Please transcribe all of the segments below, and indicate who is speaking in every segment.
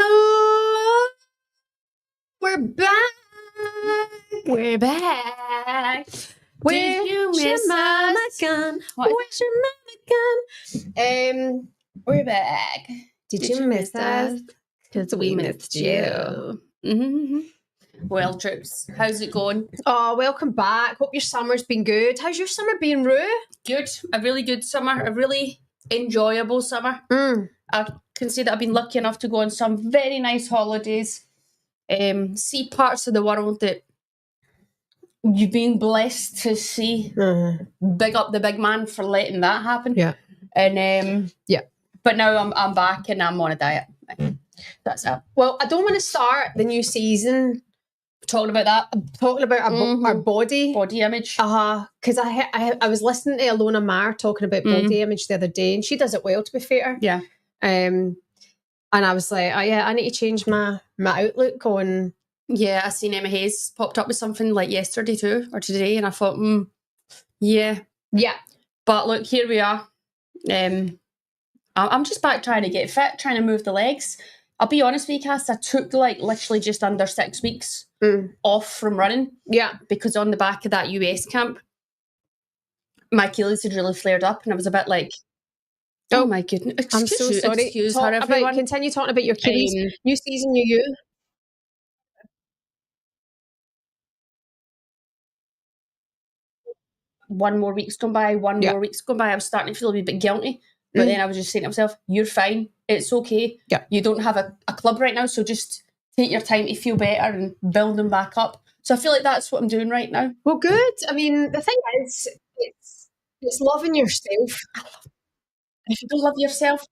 Speaker 1: Hello, we're back. We're back. Did you miss Mama Gun? Where's your Mama Gun? We're back. Did you miss us? Because we missed you. Mm-hmm. Well, troops, how's it going?
Speaker 2: Oh, welcome back. Hope your summer's been good. How's your summer been, Rue?
Speaker 1: Good. A really good summer. A really enjoyable summer. I can say that I've been lucky enough to go on some very nice holidays, see parts of the world that you've been blessed to see. Big up the big man for letting that happen.
Speaker 2: Yeah.
Speaker 1: And but now I'm back and I'm on a diet. That's it.
Speaker 2: Well, I don't want to start the new season
Speaker 1: Talking about that.
Speaker 2: talking about our body.
Speaker 1: Body image.
Speaker 2: Because I was listening to Alona Marr talking about body image the other day, and she does it well, to be fair.
Speaker 1: Yeah.
Speaker 2: And I was like, oh yeah, I need to change my outlook on.
Speaker 1: Yeah, I seen Emma Hayes popped up with something like yesterday too, or today, and I thought, yeah. But look, here we are. I'm just back trying to get fit, trying to move the legs. I'll be honest with you, Cass, I took like literally just under 6 weeks off from running.
Speaker 2: Yeah.
Speaker 1: Because on the back of that US camp, my Achilles had really flared up, and I was a bit like, oh my goodness.
Speaker 2: I'm so sorry.
Speaker 1: Excuse her, everyone.
Speaker 2: Continue talking about your Achilles. New season, new you.
Speaker 1: One more week's gone by, more week's gone by. I was starting to feel a wee bit guilty. But then I was just saying to myself, you're fine. It's okay.
Speaker 2: Yeah.
Speaker 1: You don't have a club right now, so just take your time to feel better and build them back up. So I feel like that's what I'm doing right now.
Speaker 2: Well, good. I mean, the thing is, it's loving yourself.
Speaker 1: If you don't love yourself,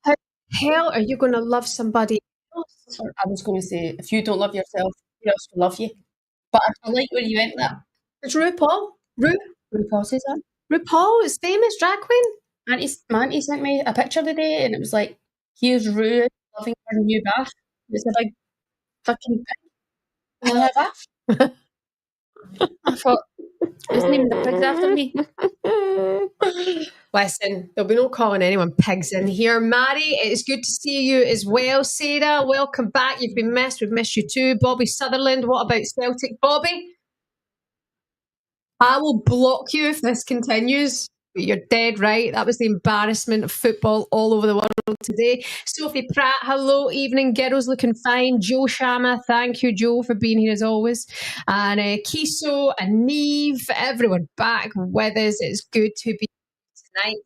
Speaker 2: how the hell are you going to love somebody else?
Speaker 1: Or I was going to say, if you don't love yourself, who else will love you? But I like where you went with that.
Speaker 2: It's RuPaul.
Speaker 1: RuPaul says that.
Speaker 2: RuPaul is famous drag queen.
Speaker 1: Auntie sent me a picture today, and it was like, here's Rue loving her new bath. It's a big fucking pig in her bath. I thought, it's named the pigs after me.
Speaker 2: Listen, there'll be no calling anyone pigs in here. Mary, it's good to see you as well. Sarah, welcome back. You've been missed. We've missed you too. Bobby Sutherland, what about Celtic? Bobby, I will block you if this continues. But you're dead right. That was the embarrassment of football all over the world today. Sophie Pratt, hello, evening. Girls looking fine. Joe Shama, thank you, Joe, for being here as always. And Kiso and Neve, everyone back with us. It's good to be here tonight.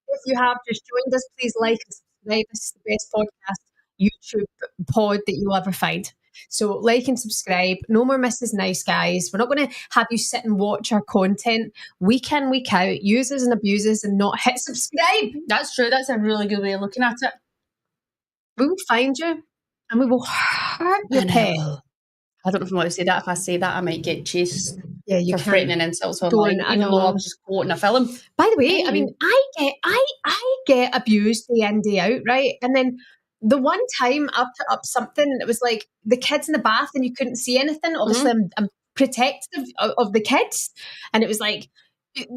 Speaker 2: If you have just joined us, please like and subscribe. This is the best podcast YouTube pod that you'll ever find. So like and subscribe. No more Mrs. Nice Guys. We're not going to have you sit and watch our content week in, week out, use us and abuse us and not hit subscribe.
Speaker 1: That's true. That's a really good way of looking at it.
Speaker 2: We will find you and we will hurt your pet.
Speaker 1: I don't know if I want to say that. If I say that, I might get chased.
Speaker 2: Yeah, you
Speaker 1: for
Speaker 2: can.
Speaker 1: threatening insults online, even though I was just quoting a film.
Speaker 2: By the way, I mean, I get abused day in, day out, right? And then the one time I put up something that was like the kids in the bath and you couldn't see anything. Obviously, I'm protective of the kids. And it was like,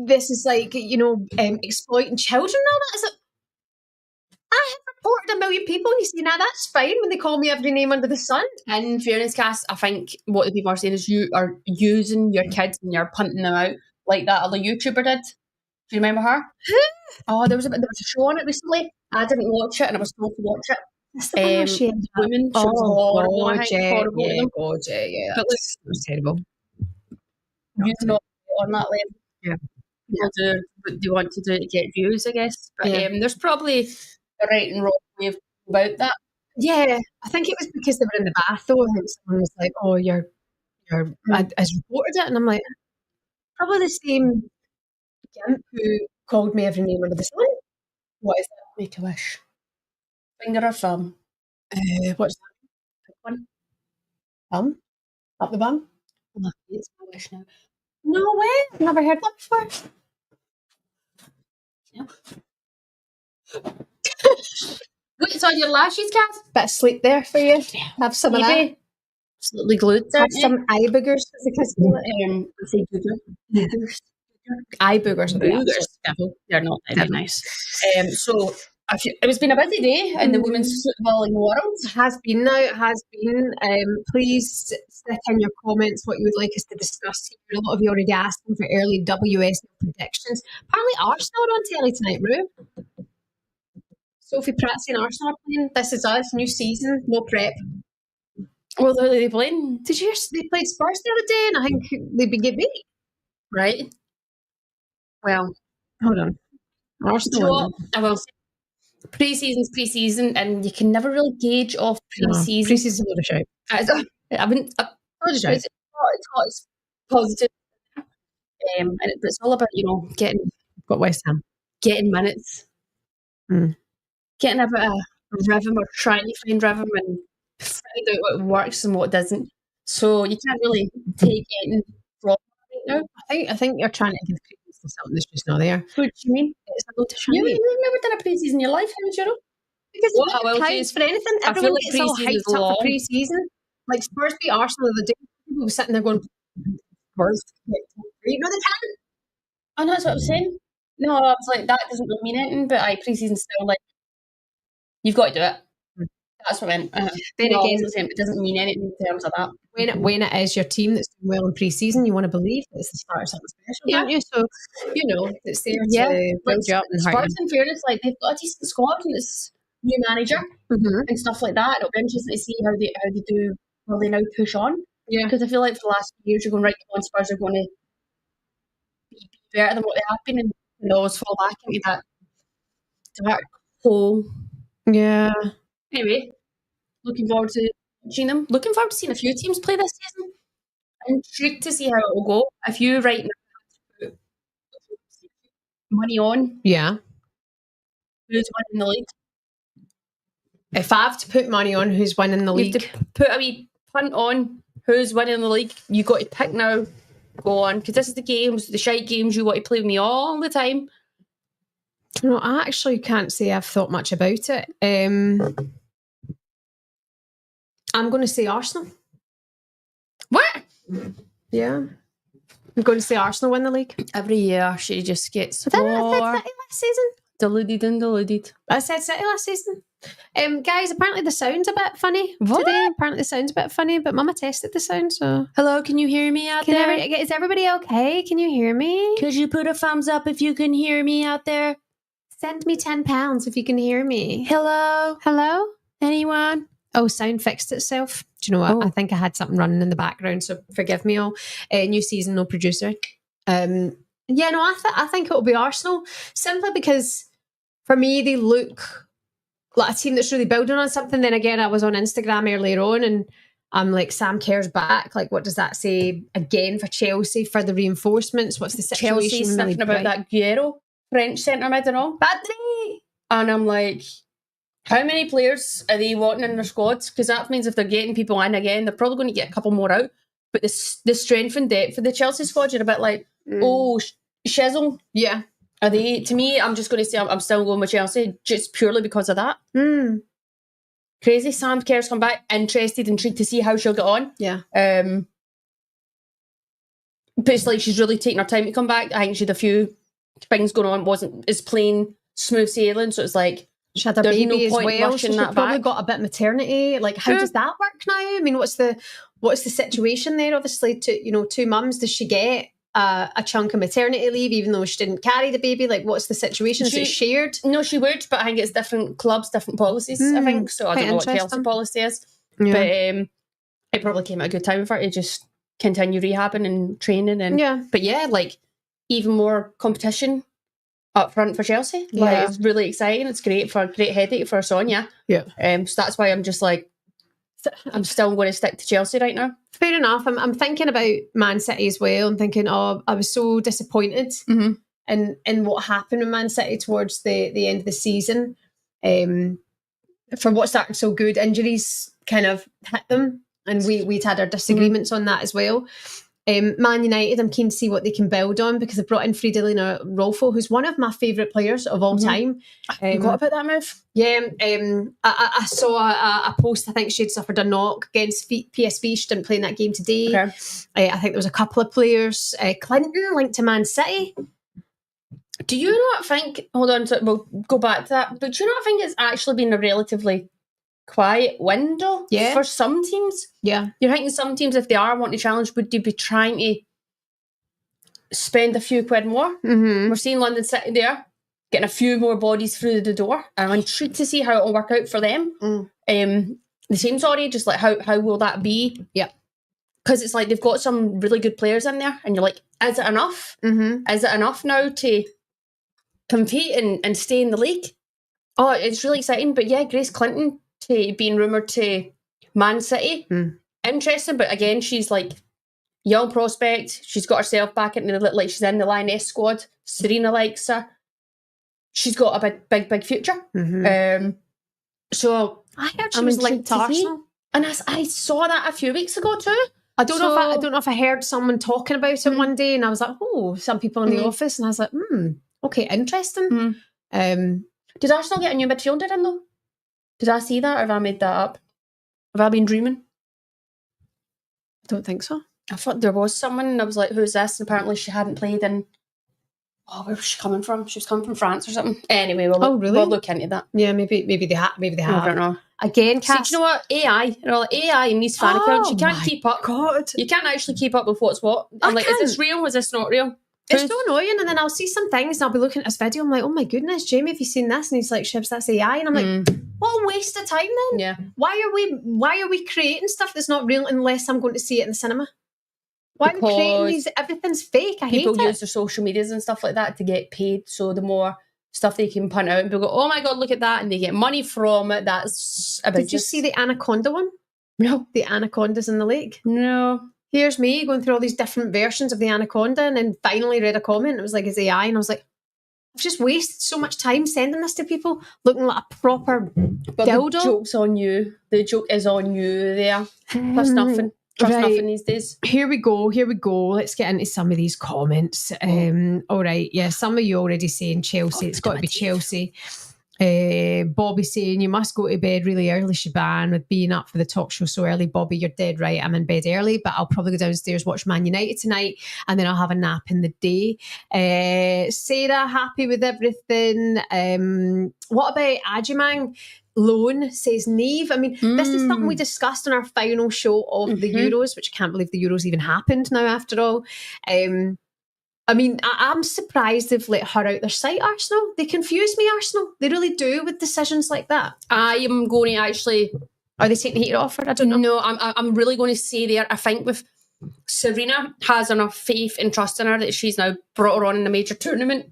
Speaker 2: this is like, exploiting children and all that. It's like, I have reported 1 million people and you say, nah, that's fine when they call me every name under the sun.
Speaker 1: In fairness, Cass, I think what the people are saying is you are using your kids and you're punting them out like that other YouTuber did. Do you remember her? Oh, there was a show on it recently. I didn't watch it and I was told to watch it.
Speaker 2: Women.
Speaker 1: She was horrible. I think horrible.
Speaker 2: Yeah, that was terrible.
Speaker 1: You're not on that level.
Speaker 2: Yeah.
Speaker 1: People do what they want to do to get views, I guess. But there's probably a right and wrong way about that.
Speaker 2: Yeah, I think it was because they were in the bath though. I think someone was like, oh, you're I reported it. And I'm like, probably the same gimp who called me every name under the sun. What is that?
Speaker 1: Make a wish. Finger or thumb?
Speaker 2: What's that?
Speaker 1: Pick one.
Speaker 2: Thumb? Up the bum?
Speaker 1: It's my wish now.
Speaker 2: No way. Never heard that before.
Speaker 1: Yep. What's on your lashes, Cass?
Speaker 2: Bit of sleep there for you. Have some of that.
Speaker 1: Absolutely glued.
Speaker 2: Have some eye boogers because
Speaker 1: say boogers.
Speaker 2: Eye boogers.
Speaker 1: Boogers. They're not very nice. So It's been a busy day in the women's footballing world.
Speaker 2: It has been now, it has been. Please stick in your comments what you would like us to discuss here. A lot of you already asking for early WSL predictions. Apparently Arsenal are on telly tonight, Rue. Sophie Pratt's and Arsenal are playing. This is us, new season, no prep.
Speaker 1: Well, who are they playing?
Speaker 2: Did you hear they played Spurs the other day and I think they get beat?
Speaker 1: Right. Well,
Speaker 2: hold on. Arsenal.
Speaker 1: I will say pre-season's pre-season, and you can never really gauge off pre-season.
Speaker 2: Pre-season's a lot of shout.
Speaker 1: I wouldn't. It's positive, and it's all about getting.
Speaker 2: Got West Ham.
Speaker 1: Getting minutes, getting a bit of rhythm, or trying to find rhythm and find out what works and what doesn't. So you can't really take anything from it right now.
Speaker 2: I think you're trying to give credence to something that's just not there.
Speaker 1: What do you mean?
Speaker 2: It's a load of shite.
Speaker 1: You've never done a pre-season in your life, haven't you?
Speaker 2: Because what I will say is for anything, everyone gets all hyped up for pre-season. Like Spurs beat Arsenal the other day. People were sitting there going, Spurs. No, they can't.
Speaker 1: Oh, no, that's what I was saying. No, I was like, that doesn't really mean anything, but pre-season's still like, you've got to do it. That's what I meant. Then again, it doesn't mean anything in terms of that.
Speaker 2: When it is your team that's doing well in pre-season, you want to believe that it's the start of something special, don't you? So, it's there to build you up and hurt you.
Speaker 1: Spurs, in fairness, like, they've got a decent squad and it's new manager and stuff like that. It'll be interesting to see how they do, how they now push on.
Speaker 2: Yeah.
Speaker 1: Because I feel like for the last few years, you're going, right, come on, Spurs are going to be better than what they have been, and they always fall back into that dark hole.
Speaker 2: Yeah.
Speaker 1: Anyway, looking forward to seeing them. Looking forward to seeing a few teams play this season. I'm intrigued to see how it will go. If you right now have to put money on, who's winning the league?
Speaker 2: If I have to put money on who's winning the league,
Speaker 1: you have to put a wee punt on who's winning the league. You got to pick now. Go on, because this is the shite games you want to play with me all the time.
Speaker 2: No, I actually can't say I've thought much about it. I'm going to say Arsenal.
Speaker 1: What?
Speaker 2: Yeah. I'm going to say Arsenal win the league.
Speaker 1: Every year she just gets
Speaker 2: more. I said City last season.
Speaker 1: Deluded.
Speaker 2: I said City last season. Guys, apparently the sound's a bit funny today. Apparently the sound's a bit funny, but Mama tested the sound, so...
Speaker 1: Hello, can you hear me out there?
Speaker 2: Is everybody okay? Can you hear me?
Speaker 1: Could you put a thumbs up if you can hear me out there?
Speaker 2: Send me £10 if you can hear me.
Speaker 1: Hello? Anyone?
Speaker 2: Oh, sound fixed itself. Do you know what? I think I had something running in the background, so forgive me all. New season, no producer. I think it'll be Arsenal, simply because for me they look like a team that's really building on something. Then again, I was on Instagram earlier on and I'm like, Sam Kerr's back. Like, what does that say again for Chelsea, for the reinforcements? What's the situation?
Speaker 1: Chelsea's sniffing about that Guerrero, French centre mid and all.
Speaker 2: Badly.
Speaker 1: And I'm like, how many players are they wanting in their squads? Because that means if they're getting people in again, they're probably going to get a couple more out. But the strength and depth for the Chelsea squad, you're a bit like, Shizzle.
Speaker 2: Yeah.
Speaker 1: Are they? To me, I'm just going to say I'm still going with Chelsea just purely because of that. Crazy. Sam Kerr's come back, intrigued to see how she'll get on.
Speaker 2: Yeah.
Speaker 1: But it's like she's really taking her time to come back. I think she had a few things going on, wasn't as plain smooth sailing. So it's like
Speaker 2: she had her baby as well. She's probably got a bit of maternity. Like, how does that work now? I mean, what's the situation there? Obviously, two mums. Does she get a chunk of maternity leave, even though she didn't carry the baby? Like, what's the situation? Is it shared?
Speaker 1: No, she would, but I think it's different clubs, different policies, I think. So I don't know what Chelsea policy is. Yeah. But it probably came at a good time for her to just continue rehabbing and training. But like, even more competition up front for Chelsea. Like, it's really exciting. It's great headache for Sonia.
Speaker 2: Yeah.
Speaker 1: So that's why I'm just like, I'm still going to stick to Chelsea right now.
Speaker 2: Fair enough. I'm thinking about Man City as well. I'm thinking, I was so disappointed in what happened with Man City towards the end of the season. For what started so good, injuries kind of hit them, and we'd had our disagreements on that as well. Man United, I'm keen to see what they can build on, because they've brought in Fridolina Rolfo, who's one of my favourite players of all time.
Speaker 1: I forgot about that move.
Speaker 2: Yeah, I saw a post. I think she'd suffered a knock against PSV. She didn't play in that game today. Okay. I think there was a couple of players. Clinton linked to Man City.
Speaker 1: Do you not think, hold on, we'll go back to that, but do you not think it's actually been a relatively quiet window for some teams?
Speaker 2: Yeah.
Speaker 1: You're thinking some teams, if they are wanting to challenge, would they be trying to spend a few quid more?
Speaker 2: Mm-hmm.
Speaker 1: We're seeing London City there, getting a few more bodies through the door. And I'm intrigued to see how it'll work out for them. The same, just like how will that be?
Speaker 2: Yeah.
Speaker 1: Because it's like they've got some really good players in there, and you're like, is it enough?
Speaker 2: Mm-hmm.
Speaker 1: Is it enough now to compete and stay in the league? Oh, it's really exciting. But yeah, Grace Clinton being rumoured to Man City. Interesting, but again, she's like young prospect. She's got herself back into like she's in the Lioness squad. Serena likes her. She's got a big future. So
Speaker 2: I heard she was linked to Arsenal,
Speaker 1: and I saw that a few weeks ago too.
Speaker 2: I don't know if I heard someone talking about it one day, and I was like, oh, some people in the office, and I was like, okay, interesting.
Speaker 1: Did Arsenal get a new midfielder in though? Did I see that, or have I made that up? Have I been dreaming?
Speaker 2: I don't think so.
Speaker 1: I thought there was someone, and I was like, who's this? And apparently she hadn't played in... Oh, where was she coming from? She was coming from France or something. Anyway, we'll look into that.
Speaker 2: Yeah, maybe they have.
Speaker 1: I don't know.
Speaker 2: Again,
Speaker 1: Cass, do you know what? AI in these fan accounts, you can't keep up.
Speaker 2: God.
Speaker 1: You can't actually keep up with what's what. I'm like, is this real? Is this not real?
Speaker 2: It's so annoying, and then I'll see some things and I'll be looking at this video, I'm like, oh my goodness, Jamie, have you seen this? And he's like, Shibs, that's AI. And I'm like, what a waste of time then.
Speaker 1: Yeah.
Speaker 2: Why are we creating stuff that's not real unless I'm going to see it in the cinema? Why are we creating these? Everything's fake. I hate it.
Speaker 1: People use their social medias and stuff like that to get paid. So the more stuff they can punt out, and people go, oh my God, look at that. And they get money from it. That's a business.
Speaker 2: Did you see the Anaconda one?
Speaker 1: No.
Speaker 2: The Anacondas in the lake?
Speaker 1: No.
Speaker 2: Here's me going through all these different versions of the Anaconda, and then finally read a comment. It was like, it's AI. And I was like, I've just wasted so much time sending this to people looking like a proper dildo.
Speaker 1: The joke's on you. The joke is on you there. Plus nothing. Trust nothing these days.
Speaker 2: Here we go. Let's get into some of these comments. All right. Yeah, some of you already saying Chelsea. It's got to be Chelsea. Bobby saying, you must go to bed really early, Shebahn, with being up for the talk show so early. Bobby, you're dead right. I'm in bed early, but I'll probably go downstairs, watch Man United tonight, and then I'll have a nap in the day. Sarah, happy with everything. What about Ajimang? Loan, says Neve. I mean, this is something we discussed on our final show of the Euros, which I can't believe the Euros even happened now after all. I mean, I'm surprised they've let her out their sight, Arsenal. They confuse me, Arsenal. They really do with decisions like that.
Speaker 1: I am going to actually...
Speaker 2: Are they taking the heat off her? I don't know.
Speaker 1: No, I'm really going to say there, I think with Serena has enough faith and trust in her that she's now brought her on in a major tournament.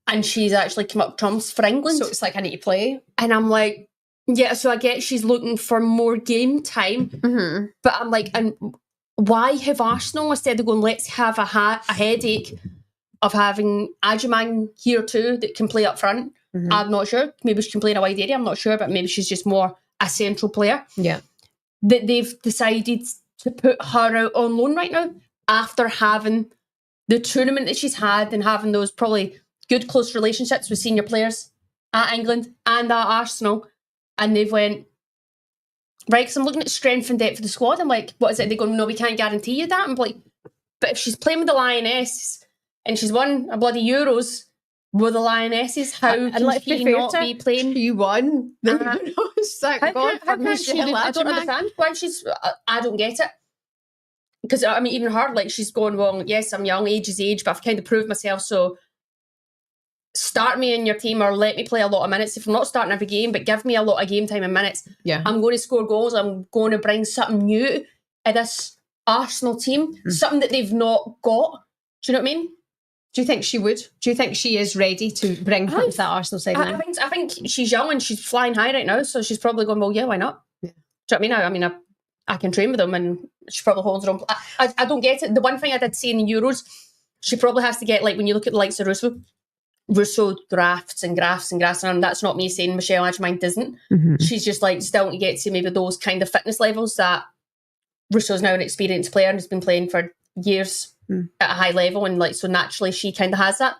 Speaker 1: And she's actually come up trumps for England.
Speaker 2: So it's like, I need to play.
Speaker 1: And I'm like, yeah, so I get she's looking for more game time. But I'm like, and why have Arsenal, instead of going, let's have a headache of having Ajimang here too that can play up front? I'm not sure. Maybe she can play in a wide area. I'm not sure. But maybe she's just more a central player.
Speaker 2: Yeah.
Speaker 1: That they've decided to put her out on loan right now after having the tournament that she's had and having those probably... good close relationships with senior players at England and at Arsenal, and they've went, right, because I'm looking at strength and depth of the squad, I'm like, what is it? They go, no, we can't guarantee you that. I'm like, but if she's playing with the Lionesses and she's won a bloody Euros with the Lionesses, how can she not be playing?
Speaker 2: She won the
Speaker 1: Euros. How can she? I don't understand why she's... I don't get it. Because, I mean, even her, like, she's going, well, yes, I'm young, age is age, but I've kind of proved myself, so... start me in your team or let me play a lot of minutes. If I'm not starting every game, but give me a lot of game time and minutes, I'm going to score goals. I'm going to bring something new to this Arsenal team, something that they've not got. Do you know what I mean?
Speaker 2: Do you think she would? Do you think she is ready to bring that Arsenal side now?
Speaker 1: I think she's young and she's flying high right now, so she's probably going, well, yeah, why not? Yeah. Do you know what I mean? I can train with them, and she probably holds her own. I don't get it. The one thing I did see in the Euros, she probably has to get, like, when you look at the likes of Russo grafts and grafts and grafts, and that's not me saying Michelle Ajimang doesn't. She's just like still to get to maybe those kind of fitness levels that Russo's now an experienced player and has been playing for years at a high level, and like so naturally she kind of has that.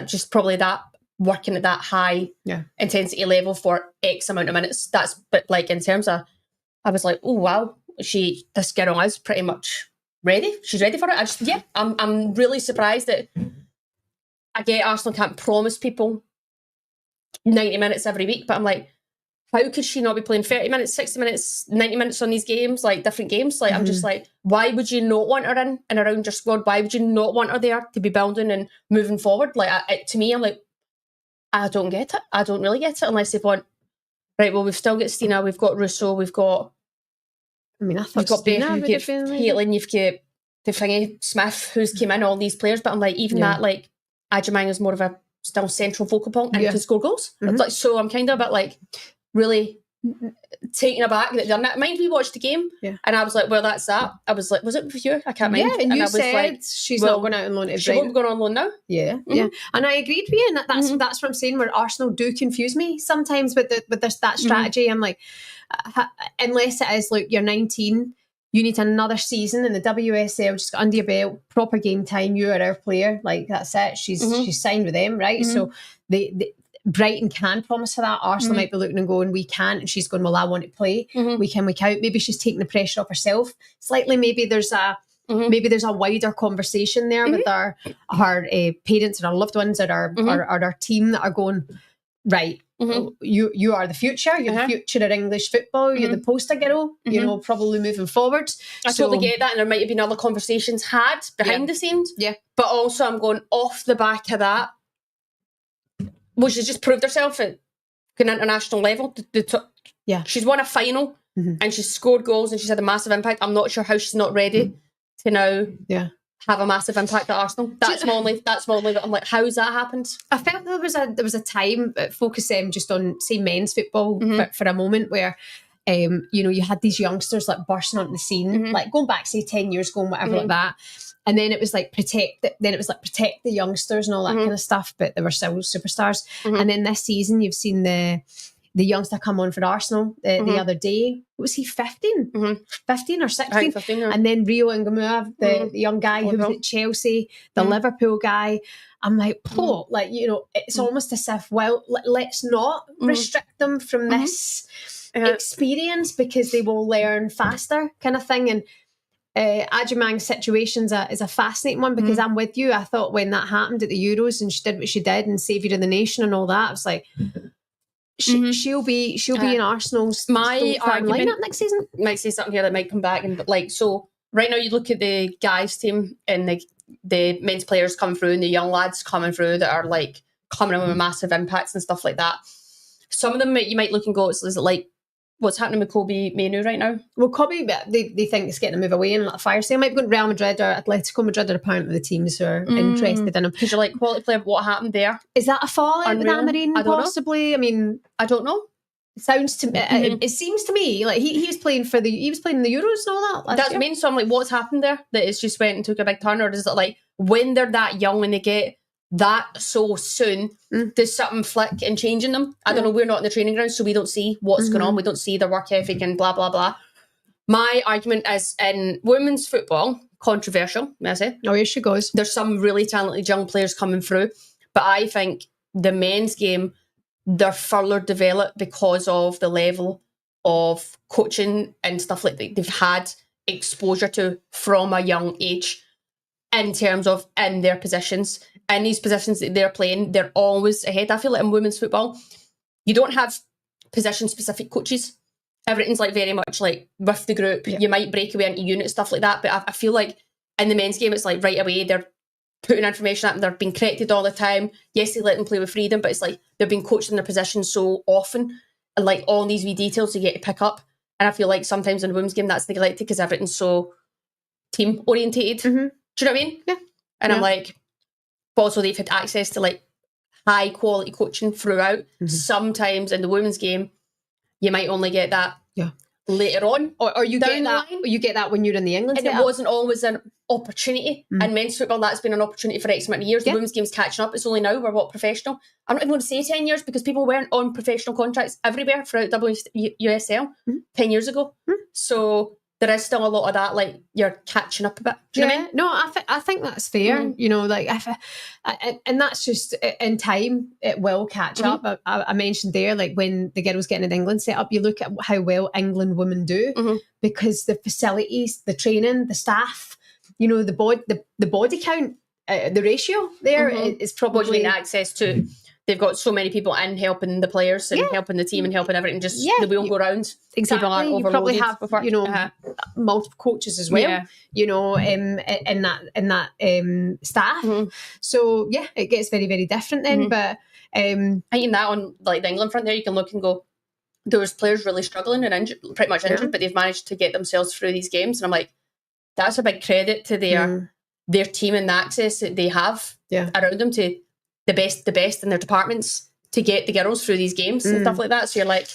Speaker 1: Just probably that working at that high intensity level for X amount of minutes. But like in terms of, I was like, oh wow, this girl is pretty much ready. She's ready for it. I'm really surprised that I get Arsenal can't promise people 90 minutes every week, but I'm like, how could she not be playing 30 minutes, 60 minutes, 90 minutes on these games, like different games? Like, I'm just like, why would you not want her in and around your squad? Why would you not want her there to be building and moving forward? Like, to me, I'm like, I don't get it. I don't really get it unless they want, right, well, we've still got Stina, we've got Russo, we've got...
Speaker 2: I mean, I thought
Speaker 1: you've got
Speaker 2: Stina
Speaker 1: you've
Speaker 2: would have
Speaker 1: got
Speaker 2: been...
Speaker 1: Caitlin, you've got the thingy, Smith, who's came in, all these players, but I'm like, even that, like, Ajamang is more of a still central focal point and can score goals. Like, so I'm kind of a bit like, really taken aback that done that. Mind we watched the game and I was like, well, that's that. I was like, was it with you? I can't mind.
Speaker 2: And you
Speaker 1: I was
Speaker 2: said
Speaker 1: like,
Speaker 2: she's not going out on loan to
Speaker 1: she won't be going on loan now.
Speaker 2: Yeah. And I agreed with you, and that's what I'm saying, where Arsenal do confuse me sometimes with that strategy. I'm like, unless it is, look, you're 19, you need another season in the WSL, just got under your belt, proper game time, you are our player, like that's it. She's signed with them, right? So they Brighton can promise her that. Arsenal might be looking and going, we can't, and she's going, well, I want to play week in, week out. Maybe she's taking the pressure off herself slightly. Maybe there's a wider conversation there with our parents and our loved ones and our team that are going, right, you are the future. You're the future of English football. You're the poster girl, you know, probably moving forward.
Speaker 1: I totally get that, and there might have been other conversations had behind the scenes. Yeah. But also I'm going, off the back of that, well, she's just proved herself at an international level. She's won a final and she's scored goals and she's had a massive impact. I'm not sure how she's not ready to now have a massive impact at Arsenal. That's my only that I'm like, how's that happened? I felt there was a time, focusing just on, say, men's football for a moment, where you know, you had these youngsters like bursting onto the scene, like going back, say, 10 years ago and whatever like that. And then it was like protect the youngsters and all that kind of stuff, but they were still superstars. And then this season, you've seen the youngster come on for Arsenal the other day. What was he, 15? 15 or 16? 15, and then Rio Ngamua, the young guy who was at Chelsea, the Liverpool guy. I'm like, like, you know, it's almost as if, well, let's not restrict them from this experience because they will learn faster, kind of thing. And Ajamang's situation is a fascinating one, because I'm with you. I thought when that happened at the Euros and she did what she did and saviour of the nation and all that, I was like, she'll be in Arsenal's my argument
Speaker 2: lineup next season.
Speaker 1: Might say something here that might come back, and like, so right now you look at the guys team and the men's players coming through and the young lads coming through that are like coming in with massive impacts and stuff like that. Some of them you might look and go, is it like what's happening with Kobe Mainoo right now? Well, Kobe, they think it's getting a move away and let a fire sale. Might be going to Real Madrid or Atletico Madrid, are apparently the teams who are interested in him. Because you're like, quality player, what happened there? Is that a fallout with Amarine? Possibly. I mean, I don't know. It sounds to me, it seems to me like he was playing in the Euros and all that. That's what I mean. So I'm like, what's happened there? That it's just went and took a big turn, or is it like when they're that young and they get that so soon, does something flick and change in them? I don't know. We're not in the training ground, so we don't see what's going on. We don't see their work ethic and blah, blah, blah. My argument is, in women's football, controversial, may I say? Oh, here she goes. There's some really talented young players coming through, but I think the men's game, they're further developed because of the level of coaching and stuff like that they've had exposure to from a young age, in terms of in their positions. In these positions that they're playing, they're always ahead. I feel like in women's football, you don't have position-specific coaches. Everything's like very much like with the group. You might break away into unit, stuff like that. But I feel like in the men's game, it's like right away, they're putting information up and they're being corrected all the time. Yes, they let them play with freedom, but it's like they're being coached in their position so often. And like all these wee details you get to pick up. And I feel like sometimes in the women's game, that's neglected because everything's so team-orientated. Do you know what I mean? Yeah. And I'm like, also they've had access to like high quality coaching throughout. Sometimes in the women's game, you might only get that later on, or you get that. You get that when you're in the England, and it wasn't always an opportunity. In men's football, that's been an opportunity for X amount of years. The women's game's catching up. It's only now we're professional. I'm not even going to say 10 years because people weren't on professional contracts everywhere throughout WSL 10 years ago. So there is still a lot of that, like, you're catching up a bit. Do you know what I mean? No, I think that's fair. You know, like, and that's just, in time, it will catch up. I mentioned there, like, when the girls getting in England set up, you look at how well England women do, because the facilities, the training, the staff,
Speaker 2: the body count, the ratio there is probably...
Speaker 1: What do you mean, access to... They've got so many people in helping the players and helping the team and helping everything. Just the wheel go round.
Speaker 2: Exactly.
Speaker 1: People aren't
Speaker 2: you probably
Speaker 1: overloaded.
Speaker 2: have, multiple coaches as well. In that staff. So it gets very, very different then. But
Speaker 1: I think that on like the England front there, you can look and go, there was players really struggling and pretty much injured, but they've managed to get themselves through these games. And I'm like, that's a big credit to their team and the access that they have around them to the best in their departments to get the girls through these games and stuff like that. So you're like,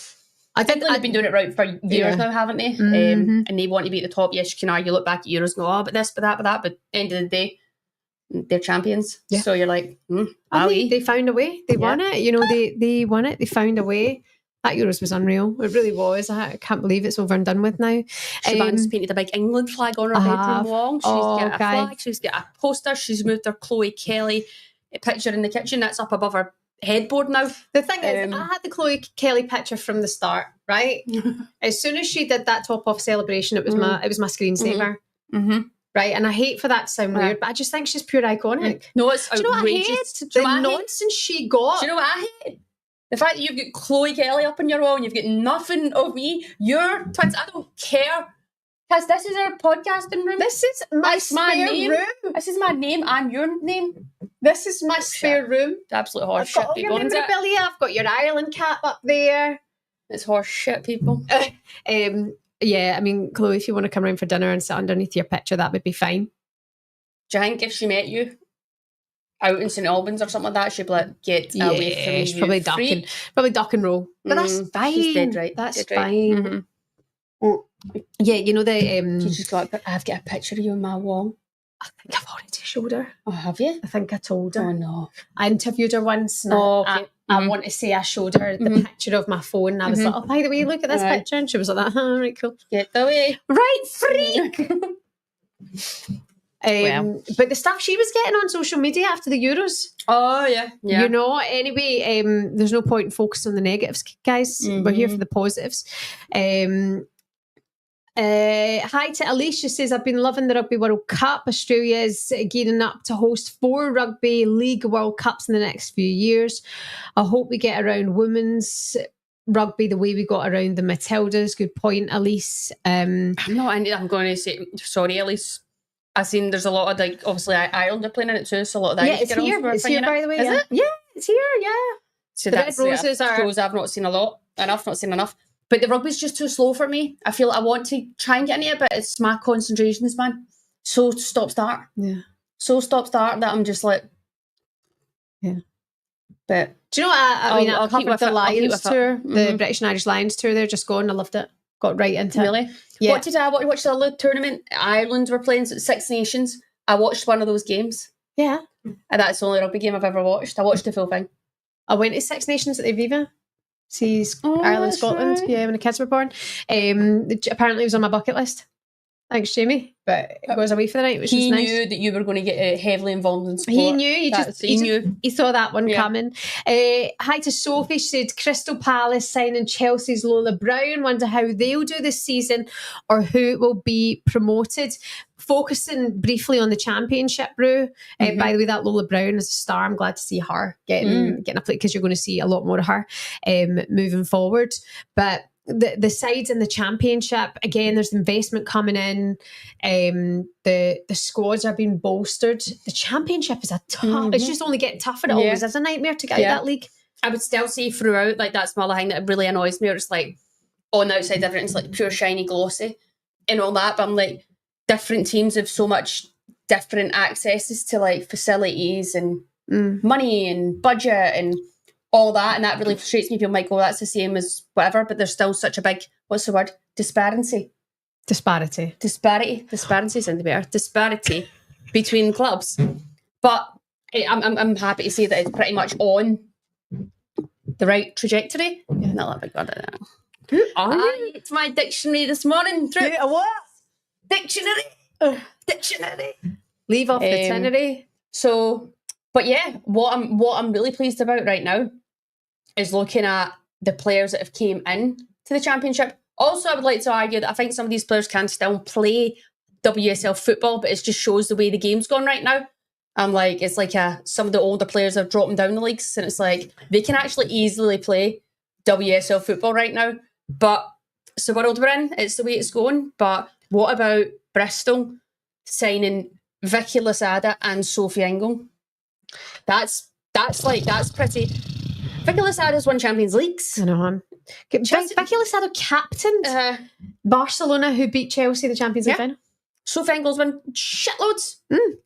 Speaker 1: I think they've been doing it right for years now, haven't they? And they want to be at the top. Yes, you can argue, look back at Euros and go, but this, but that, but that. But at the end of the day, they're champions. Yeah. So you're like,
Speaker 2: they found a way. They won it. They won it. They found a way. That Euros was unreal. It really was. I can't believe it's over and done with now.
Speaker 1: Shebann's painted a big England flag on her bedroom wall. She's got a flag. She's got a poster. She's moved her Chloe Kelly picture in the kitchen. That's up above her headboard now.
Speaker 2: The thing is, I had the Chloe Kelly picture from the start, right? As soon as she did that top off celebration, it was my screensaver. Right, and I hate for that to sound weird, but I just think she's pure iconic.
Speaker 1: No, it's outrageous.
Speaker 2: Do you know what I hate? The nonsense she got.
Speaker 1: Do you know what I hate? The fact that you've got Chloe Kelly up on your wall and you've got nothing of me. You're twins. I don't care. Because this is our podcasting room.
Speaker 2: This is my spare room.
Speaker 1: This is my name and your name.
Speaker 2: This is my spare room.
Speaker 1: It's absolute horse
Speaker 2: I've
Speaker 1: shit,
Speaker 2: got all
Speaker 1: people.
Speaker 2: your memorabilia. I've got your Ireland cap up there.
Speaker 1: It's horse shit, people.
Speaker 2: Yeah, I mean, Chloe, if you want to come round for dinner and sit underneath your picture, that would be fine.
Speaker 1: Do you think if she met you out in St Albans or something like that, she'd be like, get away from me,
Speaker 2: she's probably duck and roll. But that's fine.
Speaker 1: She's dead right.
Speaker 2: That's
Speaker 1: dead
Speaker 2: fine.
Speaker 1: Right.
Speaker 2: Yeah, you know the...
Speaker 1: She just got, I've got a picture of you on my wall.
Speaker 2: I think I've already showed her.
Speaker 1: Oh, have you?
Speaker 2: I think I told her.
Speaker 1: Oh, no.
Speaker 2: I interviewed her once. And
Speaker 1: okay.
Speaker 2: I want to say I showed her the picture of my phone. And I was like, oh, by the way, look at this picture. And she was like, oh, right, cool.
Speaker 1: Get away.
Speaker 2: Right, freak! But the stuff she was getting on social media after the Euros.
Speaker 1: Oh, yeah.
Speaker 2: You know, anyway, there's no point in focusing on the negatives, guys. We're here for the positives. Hi to Alicia, says, I've been loving the Rugby World Cup. Australia is gearing up to host 4 Rugby League World Cups in the next few years. I hope we get around women's rugby the way we got around the Matildas. Good point, Elise.
Speaker 1: I'm going to say, sorry, Elise. I've seen there's a lot of, like, obviously Ireland are playing in it too, so a lot of the Irish girls
Speaker 2: here. It's here, by the way.
Speaker 1: Is it?
Speaker 2: Yeah, it's here, yeah.
Speaker 1: So
Speaker 2: the
Speaker 1: Red Roses are... shows I've not seen not seen enough. But the rugby's just too slow for me. I feel I want to try and get into it, but it's my concentration span. So stop-start.
Speaker 2: Yeah.
Speaker 1: So stop-start that I'm just like...
Speaker 2: Yeah.
Speaker 1: But...
Speaker 2: Do you know what? I'll keep with the Lions tour, the British and Irish Lions tour. They're just going. I loved it. Got right into it.
Speaker 1: Really? Yeah. What did I watch? The other tournament? Ireland were playing Six Nations. I watched one of those games.
Speaker 2: Yeah.
Speaker 1: And that's the only rugby game I've ever watched. I watched the full thing.
Speaker 2: I went to Six Nations at the Aviva. See Ireland, Scotland. Right. Yeah, when the kids were born. Apparently it was on my bucket list. Thanks, Jamie. But it goes away for the night, which was nice. He knew
Speaker 1: that you were going to get heavily involved in sport.
Speaker 2: He knew. He knew. He saw that one coming. Hi to Sophie. She said, Crystal Palace signing Chelsea's Lola Brown. Wonder how they'll do this season or who will be promoted. Focusing briefly on the championship, Rue. By the way, that Lola Brown is a star. I'm glad to see her getting a play because you're going to see a lot more of her moving forward. But the sides in the championship, again, there's investment coming in. The squads are being bolstered. The championship is a tough. It's just only getting tougher. It always is a nightmare to get out of that league.
Speaker 1: I would still say throughout, like, that's another thing that really annoys me. Or it's like on the outside, everything's like pure shiny glossy and all that. But I'm like, different teams have so much different accesses to like facilities and money and budget and all that, and that really frustrates me. People might go, that's the same as whatever, but there's still such a big, what's the word? Disparity sounds better. Disparity between clubs. But I'm happy to say that it's pretty much on the right trajectory. Yeah, not that big word. It's my dictionary this morning.
Speaker 2: A what?
Speaker 1: Dictionary.
Speaker 2: Leave off the Trinity.
Speaker 1: So, but yeah, what I'm really pleased about right now is looking at the players that have came in to the championship. Also, I would like to argue that I think some of these players can still play WSL football, but it just shows the way the game's gone right now. I'm like, it's like some of the older players are dropping down the leagues, and it's like they can actually easily play WSL football right now. But it's the world we're in. It's the way it's going. But what about Bristol signing Vicky Losada and Sophie Ingle? That's pretty. Vicky Losada's won Champions Leagues.
Speaker 2: I know. Vicky Losada captained Barcelona, who beat Chelsea in the Champions League final.
Speaker 1: Sophie Ingle's won shitloads.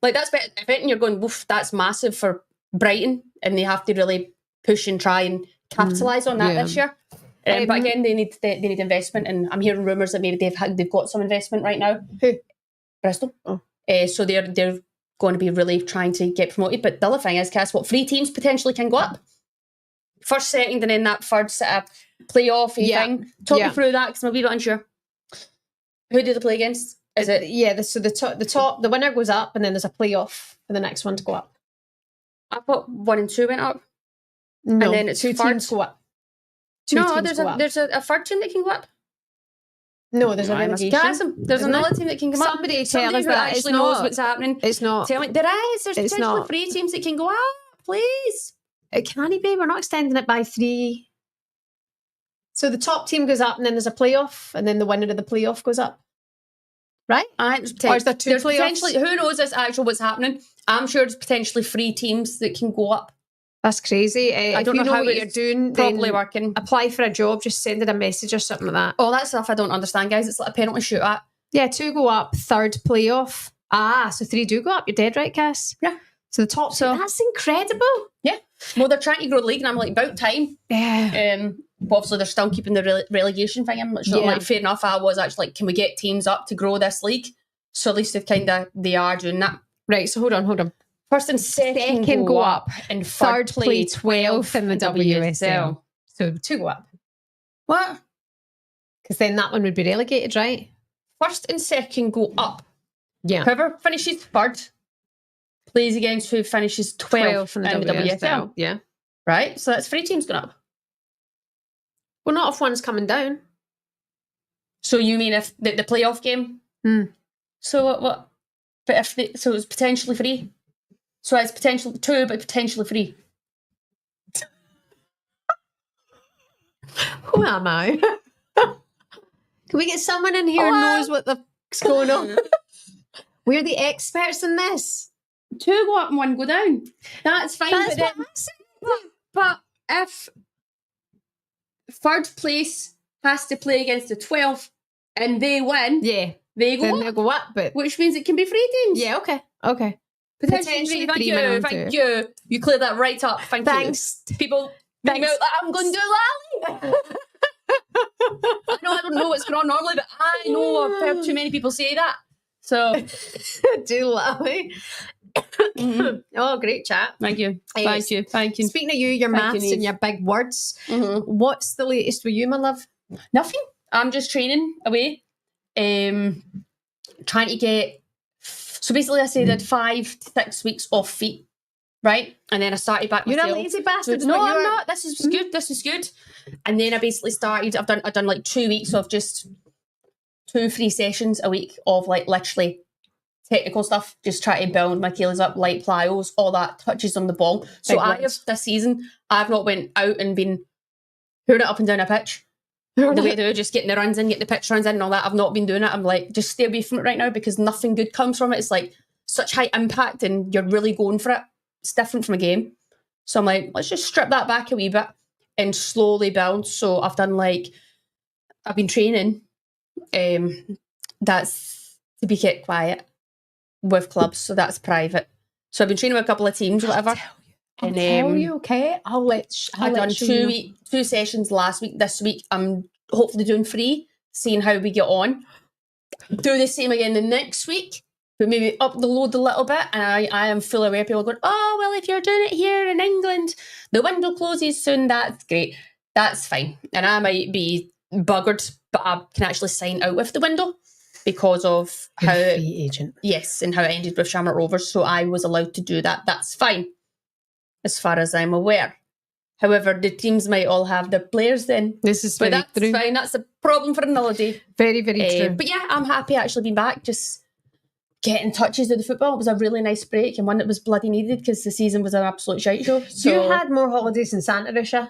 Speaker 1: Like, that's better. If anything, you're going, woof, that's massive for Brighton, and they have to really push and try and capitalise on that this year. But again, they need investment, and I'm hearing rumours that maybe they've got some investment right now.
Speaker 2: Who?
Speaker 1: Bristol. Oh. So they're going to be really trying to get promoted. But the other thing is, Cass, what 3 teams potentially can go up? First, second, and then that third set of playoff thing. Talk me through that, because I'm a wee bit unsure. Who do they play against? Is it?
Speaker 2: So the winner goes up, and then there's a playoff for the next one to go up.
Speaker 1: I thought 1 and 2 went up.
Speaker 2: No,
Speaker 1: and then it's
Speaker 2: 2 teams go up.
Speaker 1: There's a third team that can go up.
Speaker 2: No, there's a relegation.
Speaker 1: There's another team that can come up.
Speaker 2: Somebody tell us
Speaker 1: who
Speaker 2: that
Speaker 1: actually knows what's happening.
Speaker 2: It's not.
Speaker 1: Tell me, there is. There's potentially 3 teams that can go up. Please.
Speaker 2: It can't be. We're not extending it by 3. So the top team goes up, and then there's a playoff, and then the winner of the playoff goes up. Right?
Speaker 1: Or is there 2 playoffs? Who knows what's happening? I'm sure there's potentially 3 teams that can go up.
Speaker 2: That's crazy.
Speaker 1: I don't know how
Speaker 2: what you're doing.
Speaker 1: Probably working.
Speaker 2: Apply for a job. Just send it a message or something like that.
Speaker 1: All that stuff I don't understand, guys. It's like a penalty shootout.
Speaker 2: Yeah, 2 go up, 3rd playoff. So 3 do go up. You're dead right, Cass.
Speaker 1: Yeah.
Speaker 2: So the top. So that's incredible.
Speaker 1: Yeah. Well, they're trying to grow the league, and I'm like, about time.
Speaker 2: Yeah.
Speaker 1: But obviously, they're still keeping the relegation thing. I'm like, fair enough. I was actually like, can we get teams up to grow this league? So at least they are doing that.
Speaker 2: Right. So hold on.
Speaker 1: First and second go up, and third play 12th in the WSL.
Speaker 2: So 2 go up.
Speaker 1: What?
Speaker 2: Because then that one would be relegated, right?
Speaker 1: First and second go up.
Speaker 2: Yeah.
Speaker 1: Whoever finishes third plays against who finishes 12th in the WSL.
Speaker 2: Yeah.
Speaker 1: Right? So that's 3 teams going up.
Speaker 2: Well, not if one's coming down.
Speaker 1: So you mean if the playoff game? So what? But so it's potentially 3. So it's potentially 2, but potentially 3.
Speaker 2: Who am I? Can we get someone in here who knows what the fuck's going on? We're the experts in this.
Speaker 1: 2 go up and 1 go down. That's fine. But if third place has to play against the 12th and they win, they go up.
Speaker 2: But
Speaker 1: which means it can be 3 teams.
Speaker 2: Yeah, okay.
Speaker 1: Potentially 3. Thank you. You cleared that right up.
Speaker 2: Thanks.
Speaker 1: People, I'm going to do Lally. I don't know what's going on normally, but I know I've heard too many people say that. So,
Speaker 2: do Lally. Oh, great chat.
Speaker 1: Thank you. Thank you.
Speaker 2: Speaking of your maths and your big words, what's the latest with you, my love?
Speaker 1: Nothing. I'm just training away. Trying to get... So basically, I did 5 to 6 weeks off feet, right? And then I started back myself.
Speaker 2: You're a lazy bastard.
Speaker 1: No, I'm not. This is good. This is good. And then I basically started... I've done like 2 weeks of just 2 free sessions a week of like literally technical stuff. Just try to build my Achilles up, light plyos, all that, touches on the ball. So this season, I've not went out and been hooning it up and down a pitch. The way they do, just getting the runs in, getting the pitch runs in and all that. I've not been doing it. I'm like, just stay away from it right now because nothing good comes from it. It's like such high impact and you're really going for it. It's different from a game. So I'm like, let's just strip that back a wee bit and slowly build. So I've been training. That's to be kept quiet with clubs. So that's private. So I've been training with a couple of teams or whatever.
Speaker 2: I'll tell you, okay?
Speaker 1: I've done 2 sessions last week. This week, I'm hopefully doing 3, seeing how we get on. Do the same again the next week, but maybe up the load a little bit. And I am fully aware people are going, oh, well, if you're doing it here in England, the window closes soon. That's great. That's fine. And I might be buggered, but I can actually sign out with the window because of how...
Speaker 2: free agent.
Speaker 1: Yes, and how it ended with Shamrock Rovers. So I was allowed to do that. That's fine, as far as I'm aware. However, the teams might all have their players then.
Speaker 2: This is very
Speaker 1: true. Fine. That's a problem for another day.
Speaker 2: Very, very true.
Speaker 1: But yeah, I'm happy actually being back. Just getting touches of the football. It was a really nice break and one that was bloody needed because the season was an absolute shite show. So
Speaker 2: You had more holidays than Santa, Ruesha.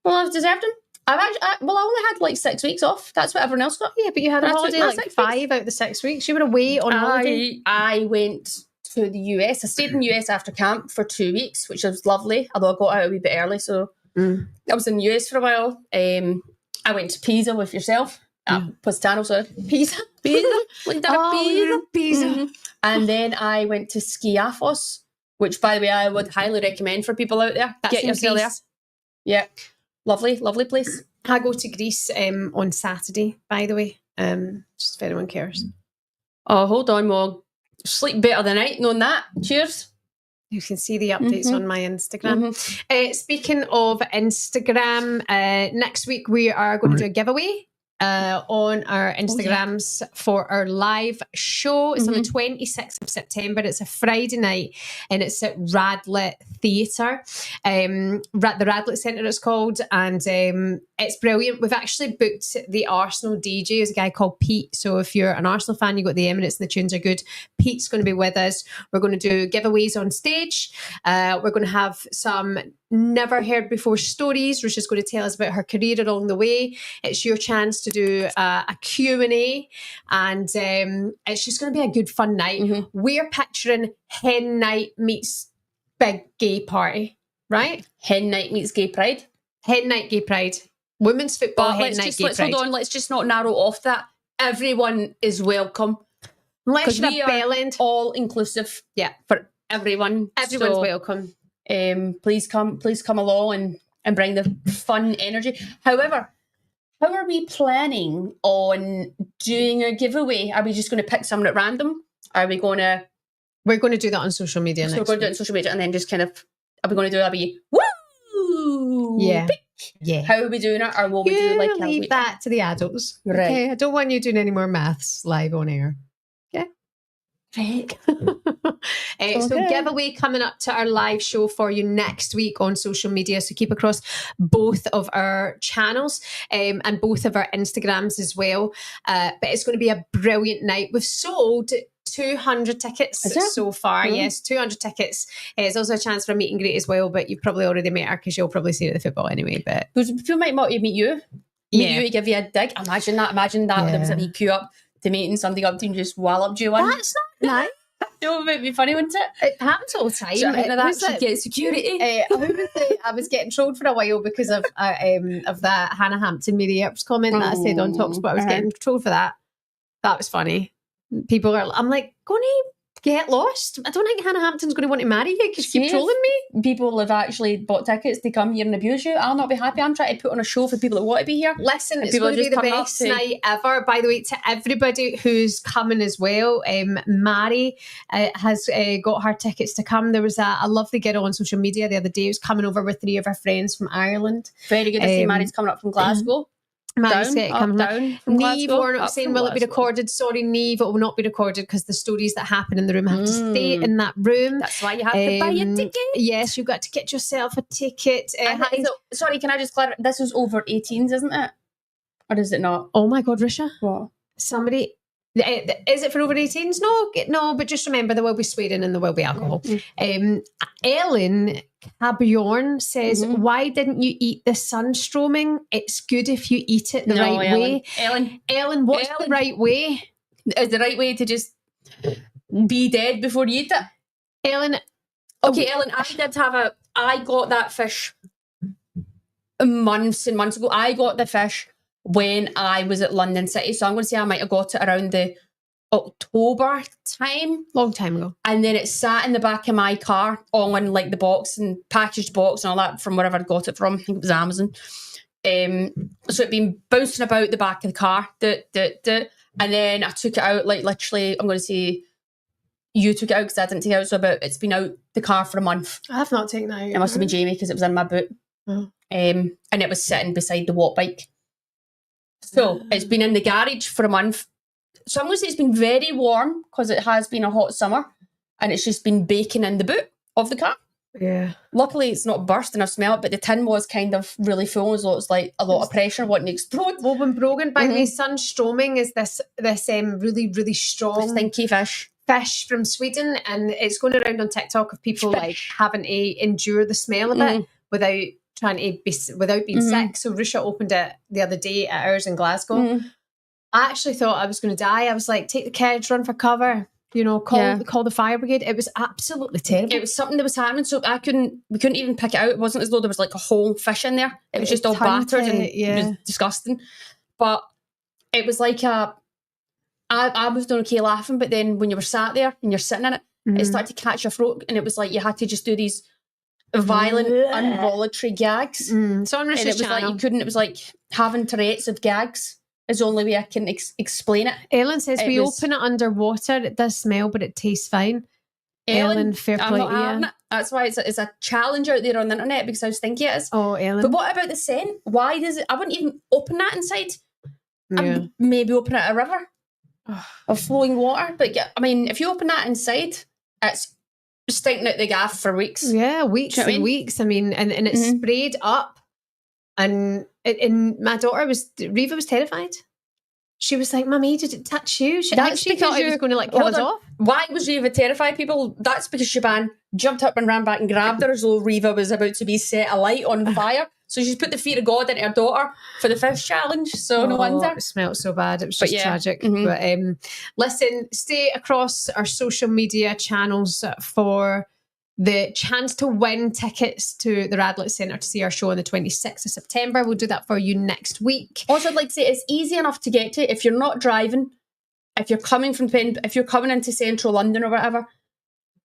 Speaker 1: well, I've deserved them. I only had like 6 weeks off. That's what everyone else got.
Speaker 2: Yeah, but you had a
Speaker 1: I took
Speaker 2: holiday
Speaker 1: my
Speaker 2: like
Speaker 1: 6
Speaker 2: 5
Speaker 1: weeks.
Speaker 2: out of the 6 weeks. You were away on holiday.
Speaker 1: I went to the US. I stayed in the US after camp for 2 weeks, which was lovely, although I got out a wee bit early. So I was in the US for a while. I went to Pisa with yourself. Positano, sorry. Pisa. Like
Speaker 2: Pisa.
Speaker 1: Mm-hmm. And then I went to Skiathos, which, by the way, I would highly recommend for people out there.
Speaker 2: That's
Speaker 1: Get yourself there. Yeah. Lovely, lovely place.
Speaker 2: I go to Greece on Saturday, by the way, just if anyone cares.
Speaker 1: Oh, hold on, Mog. Sleep better tonight, knowing that. Cheers.
Speaker 2: You can see the updates on my Instagram. Speaking of Instagram, next week we are going to do a giveaway on our Instagrams for our live show. It's on the 26th of September. It's a Friday night and it's at Radlett Theatre. The Radlett Centre it's called, and it's brilliant. We've actually booked the Arsenal DJ, is a guy called Pete. So if you're an Arsenal fan, you got the Emirates and the tunes are good. Pete's going to be with us. We're going to do giveaways on stage. We're going to have some never heard before stories. Ruesha's going to tell us about her career along the way. It's your chance to do a Q&A, and it's just going to be a good fun night. We're picturing hen night meets big gay party, right?
Speaker 1: Hen night meets gay pride.
Speaker 2: Hen night gay pride. Women's football,
Speaker 1: But
Speaker 2: hen night gay pride.
Speaker 1: hold on, let's just not narrow off that. Everyone is welcome.
Speaker 2: Unless you're
Speaker 1: we
Speaker 2: a
Speaker 1: are
Speaker 2: bell end.
Speaker 1: all inclusive.
Speaker 2: Yeah.
Speaker 1: For everyone.
Speaker 2: Everyone's
Speaker 1: So,
Speaker 2: welcome.
Speaker 1: please come along and bring the fun energy. However, how are we planning on doing a giveaway? Are we just going to pick someone at random? Are we going to...
Speaker 2: We're going to do that on social media
Speaker 1: So
Speaker 2: next
Speaker 1: we're going to do it on social media and then just kind of... Are we going to do a wee... Woo!
Speaker 2: Yeah.
Speaker 1: Pick?
Speaker 2: Yeah.
Speaker 1: How are we doing it? Or will we do like...
Speaker 2: leave that to the adults.
Speaker 1: Right.
Speaker 2: Okay, I don't want you doing any more maths live on air. Okay.
Speaker 1: Right.
Speaker 2: So giveaway coming up to our live show for you next week on social media. So keep across both of our channels and both of our Instagrams as well. But it's going to be a brilliant night. We've sold 200 tickets so far. Yes, 200 tickets. There's also a chance for a meet and greet as well, but you've probably already met her because you'll probably see her at the football anyway. But
Speaker 1: people might want to meet you. Meet you to give you a dig. Imagine that. There was a wee queue up to meeting something up to and just walloped you one.
Speaker 2: That's not nice.
Speaker 1: No, it would be funny, wouldn't it?
Speaker 2: It happens all the time.
Speaker 1: That should get security.
Speaker 2: I was getting trolled for a while because of that Hannah Hampton Mary Earps comment that I said on Talksport. I was getting trolled for that. That was funny. I'm like, going to get lost. I don't think Hannah Hampton's going to want to marry you because you keep trolling me.
Speaker 1: People have actually bought tickets to come here and abuse you. I'll not be happy. I'm trying to put on a show for people that want to be here.
Speaker 2: Listen, it's going to be the best night ever. By the way, to everybody who's coming as well, Mary has got her tickets to come. There was a lovely girl on social media the other day who's coming over with 3 of her friends from Ireland.
Speaker 1: Very good to see Mary's coming up from Glasgow.
Speaker 2: Down from Neve Warnock saying, will it be
Speaker 1: Glasgow.
Speaker 2: recorded? Sorry, Neve, it will not be recorded because the stories that happen in the room have to stay in that room.
Speaker 1: That's why you have to buy a ticket.
Speaker 2: Yes, you've got to get yourself a ticket.
Speaker 1: Sorry, can I just clarify? This is over 18s, isn't it? Or is it not?
Speaker 2: Oh my God, Ruesha.
Speaker 1: What?
Speaker 2: Somebody... Is it for over 18s? No, but just remember there will be swearing and there will be alcohol. Ellen Cabjorn says, why didn't you eat the sunstroming? It's good if you eat it the right way. Ellen, what's the right way?
Speaker 1: Is the right way to just be dead before you eat it?
Speaker 2: Ellen.
Speaker 1: Okay, Ellen, I got that fish months and months ago. I got the fish when I was at London City. So I'm going to say I might have got it around the October time.
Speaker 2: Long time ago.
Speaker 1: And then it sat in the back of my car on like the box and packaged box and all that from wherever I got it from. I think it was Amazon. So it'd been bouncing about the back of the car. And then I took it out like literally, I'm going to say you took it out because I didn't take it out. So it's been out the car for a month.
Speaker 2: I have not taken it out.
Speaker 1: It must have been Jamie because it was in my boot. And it was sitting beside the watt bike. So it's been in the garage for a month. So I'm going to say it's been very warm because it has been a hot summer and it's just been baking in the boot of the car.
Speaker 2: Yeah.
Speaker 1: Luckily, it's not burst and I smell it, but the tin was kind of really full. So it's like a lot of pressure wanting to explode.
Speaker 2: Woven Brogan. By the way, sunstroming is this really, really strong...
Speaker 1: Stinky fish.
Speaker 2: fish from Sweden, and it's going around on TikTok of people like having to endure the smell of it without trying to without being sick. So Ruesha opened it the other day at ours in Glasgow. I actually thought I was going to die. I was like, take the kids, run for cover. You know, call the fire brigade. It was absolutely terrible.
Speaker 1: It was something that was happening, so we couldn't even pick it out. It wasn't as though there was like a whole fish in there. It was just all battered and it was disgusting. But it was like I was doing okay laughing, but then when you were sat there and you're sitting in it, it started to catch your throat, and it was like you had to just do these violent, involuntary gags.
Speaker 2: So on Ruesha's
Speaker 1: and it was
Speaker 2: channel,
Speaker 1: like you couldn't. It was like having Tourette's of gags. Is the only way I can explain it.
Speaker 2: Ellen says we open it underwater. It does smell, but it tastes fine. Ellen, fair play to you.
Speaker 1: That's why it's a challenge out there on the internet, because how stinky it is.
Speaker 2: Oh, Ellen.
Speaker 1: But what about the scent? Why does it? I wouldn't even open that inside. I'd maybe open it at a river of flowing water. But yeah, I mean, if you open that inside, it's stinking out the gaff for weeks.
Speaker 2: Yeah, weeks and weeks. I mean, and it's sprayed up. And my daughter Reva was terrified. She was like, "Mummy, did it touch you?" I think she thought it was going to like kill us off.
Speaker 1: Why was Reva terrified, people? That's because Shebahn jumped up and ran back and grabbed her as though Reva was about to be set alight on fire. So she's put the fear of God into her daughter for the fish challenge. So no wonder.
Speaker 2: It smelled so bad. It was just tragic. But listen, stay across our social media channels for the chance to win tickets to the Radlett Centre to see our show on the 26th of September. We'll do that for you next week.
Speaker 1: Also, I'd like to say it's easy enough to get to if you're not driving. If you're coming into central London or whatever,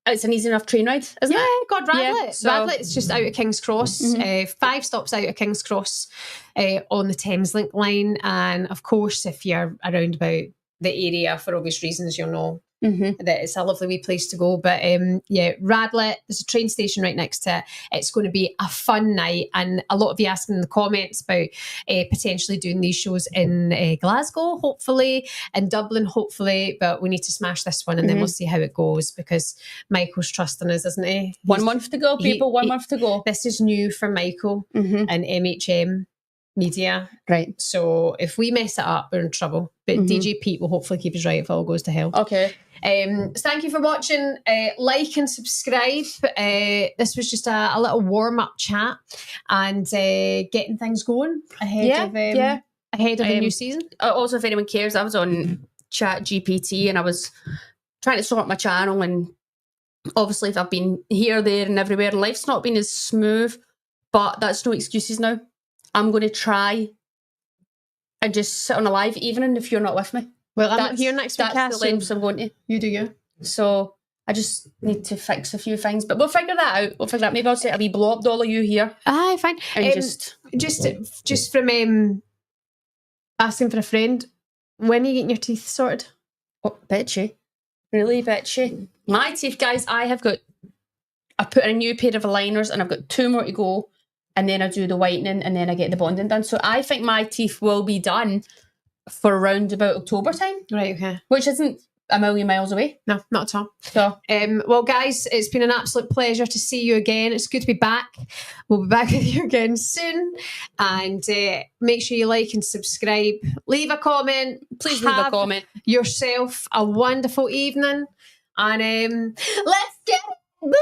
Speaker 1: it's an easy enough train ride, isn't it?
Speaker 2: Yeah, God, Radlett.
Speaker 1: Yeah, so
Speaker 2: Radlett's just out of King's Cross. 5 stops out of King's Cross on the Thameslink line. And of course, if you're around about the area, for obvious reasons, you'll know that it's a lovely wee place to go. But Radlett, there's a train station right next to it. It's going to be a fun night, and a lot of you asking in the comments about potentially doing these shows in Glasgow, hopefully, and Dublin, hopefully, but we need to smash this one, and then we'll see how it goes, because Michael's trusting us, isn't he?
Speaker 1: 1 month to go, people. 1 month to go.
Speaker 2: This is new for Michael and MHM Media.
Speaker 1: Right.
Speaker 2: So if we mess it up, we're in trouble. But DJ Pete will hopefully keep us right if all goes to hell.
Speaker 1: Okay.
Speaker 2: So thank you for watching. Like and subscribe. This was just a little warm-up chat and getting things going ahead of the new season.
Speaker 1: Also, if anyone cares, I was on Chat GPT and I was trying to sort my channel, and obviously if I've been here, there and everywhere, life's not been as smooth, but that's no excuses now. I'm going to try and just sit on a live evening if you're not with me.
Speaker 2: Well, I'm not here next week.
Speaker 1: That's the lengths I'm going to.
Speaker 2: You do you.
Speaker 1: So I just need to fix a few things, but we'll figure that out. Maybe I'll set a wee blow up doll of you here.
Speaker 2: Aye, fine.
Speaker 1: And
Speaker 2: just from asking for a friend, when are you getting your teeth sorted?
Speaker 1: Oh, bitchy. Really bitchy. My teeth, guys, I put in a new pair of aligners and I've got 2 more to go. And then I do the whitening and then I get the bonding done. So I think my teeth will be done for around about October time.
Speaker 2: Right, okay.
Speaker 1: Which isn't a million miles away.
Speaker 2: No, not at all.
Speaker 1: So,
Speaker 2: well, guys, it's been an absolute pleasure to see you again. It's good to be back. We'll be back with you again soon. And make sure you like and subscribe. Leave a comment.
Speaker 1: Please leave a comment.
Speaker 2: Yourself a wonderful evening. And let's get it.